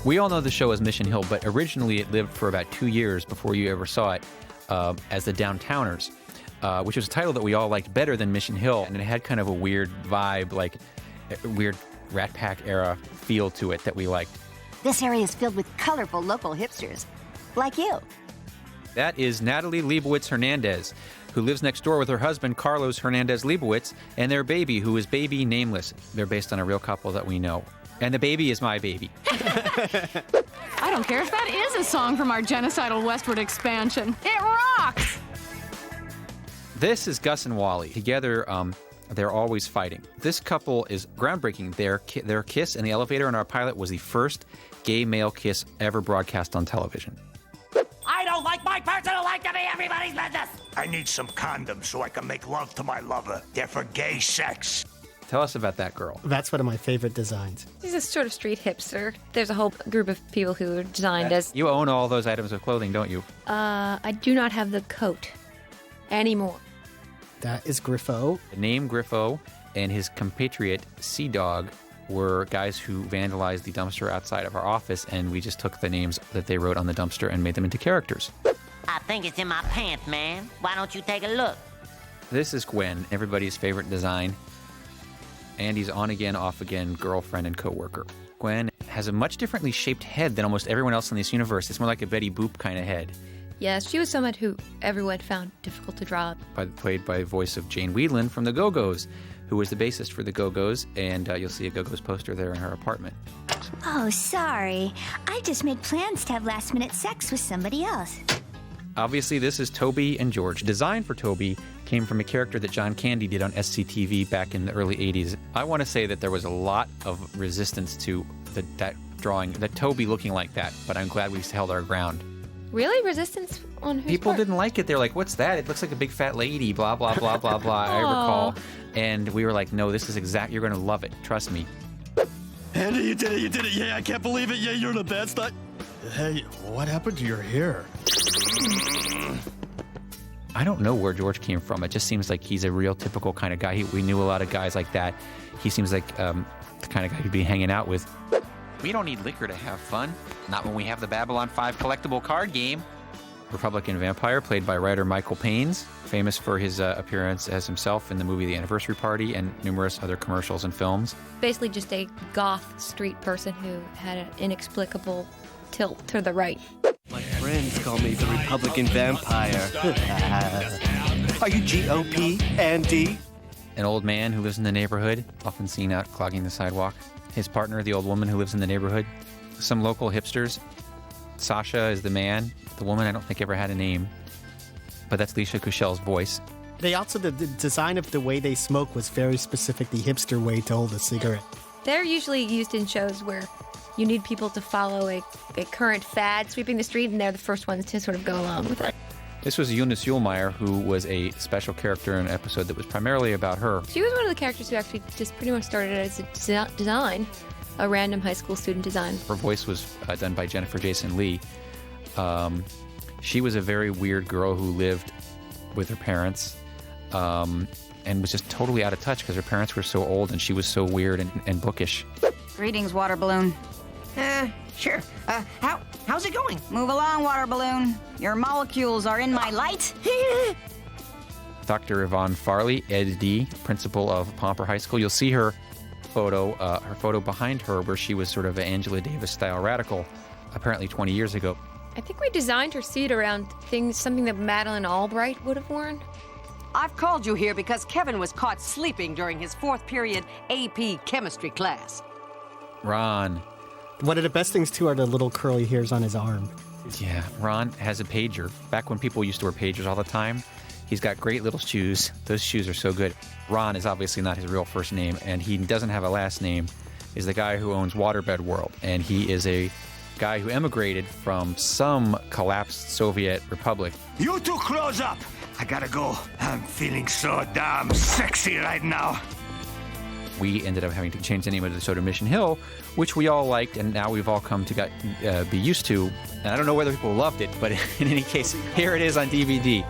We all know the show as Mission Hill, but originally it lived for about 2 years before you ever saw it as the Downtowners, which was a title that we all liked better than Mission Hill. And it had kind of a weird vibe, like a weird Rat Pack era feel to it that we liked. This area is filled with colorful local hipsters, like you. That is Natalie Leibowitz Hernandez, who lives next door with her husband, Carlos Hernandez Leibowitz, and their baby, who is baby nameless. They're based on a real couple that we know. And the baby is my baby. I don't care if that is a song from our genocidal westward expansion. It rocks! This is Gus and Wally. Together, they're always fighting. This couple is groundbreaking. Their kiss in the elevator in our pilot was the first gay male kiss ever broadcast on television. I don't like my personal life to be everybody's business. I need some condoms so I can make love to my lover. They're for gay sex. Tell us about that girl. That's one of my favorite designs. He's a sort of street hipster. There's a whole group of people who are designed as... You own all those items of clothing, don't you? I do not have the coat anymore. That is Griffo. The name Griffo and his compatriot Sea Dog were guys who vandalized the dumpster outside of our office, and we just took the names that they wrote on the dumpster and made them into characters. I think it's in my pants, man. Why don't you take a look? This is Gwen, everybody's favorite design. Andy's on-again, off-again girlfriend and co-worker. Gwen has a much differently shaped head than almost everyone else in this universe. It's more like a Betty Boop kind of head. Yes, she was someone who everyone found difficult to draw. Played by the voice of Jane Whelan from the Go-Go's, who was the bassist for the Go-Go's, and you'll see a Go-Go's poster there in her apartment. Oh, sorry. I just made plans to have last-minute sex with somebody else. Obviously, this is Toby and George. Design for Toby came from a character that John Candy did on SCTV back in the early 80s. I want to say that there was a lot of resistance to that drawing, that Toby looking like that, but I'm glad we held our ground. Really? Resistance on whose People part? didn't like it. They're like, what's that? It looks like a big fat lady, blah, blah, blah, blah, blah, I recall. And we were like, no, this is exact. You're going to love it. Trust me. Andy, you did it. Yeah, I can't believe it. Yeah, you're the best. Hey, what happened to your hair? I don't know where George came from. It just seems like he's a real typical kind of guy. We knew a lot of guys like that. He seems like the kind of guy you'd be hanging out with. We don't need liquor to have fun. Not when we have the Babylon 5 collectible card game. Republican vampire, played by writer Michael Paines, famous for his appearance as himself in the movie The Anniversary Party and numerous other commercials and films. Basically just a goth street person who had an inexplicable tilt to the right. My friends call me the Republican vampire. Are you GOP, Andy? An old man who lives in the neighborhood, often seen out clogging the sidewalk. His partner, the old woman who lives in the neighborhood. Some local hipsters. Sasha is the man. The woman I don't think ever had a name. But that's Leisha Kushel's voice. They also, the design of the way they smoke was very specific, the hipster way to hold a cigarette. They're usually used in shows where you need people to follow a current fad sweeping the street, and they're the first ones to sort of go along with it. This was Eunice Uhlmeyer, who was a special character in an episode that was primarily about her. She was one of the characters who actually just pretty much started as a design, a random high school student design. Her voice was done by Jennifer Jason Leigh. She was a very weird girl who lived with her parents and was just totally out of touch because her parents were so old and she was so weird and bookish. Greetings, water balloon. Sure. How's it going? Move along, water balloon. Your molecules are in my light. Dr. Yvonne Farley, Ed. Principal of Pomper High School. You'll see her photo behind her where she was sort of an Angela Davis-style radical, apparently 20 years ago. I think we designed her suit around something that Madeleine Albright would have worn. I've called you here because Kevin was caught sleeping during his fourth period AP chemistry class. Ron. One of the best things, too, are the little curly hairs on his arm. Yeah, Ron has a pager. Back when people used to wear pagers all the time, he's got great little shoes. Those shoes are so good. Ron is obviously not his real first name, and he doesn't have a last name. He's the guy who owns Waterbed World, and he is a guy who emigrated from some collapsed Soviet republic. You two close up. I gotta go. I'm feeling so damn sexy right now. We ended up having to change the name of the show to Mission Hill, which we all liked, and now we've all come to be used to. And I don't know whether people loved it, but in any case, here it is on DVD.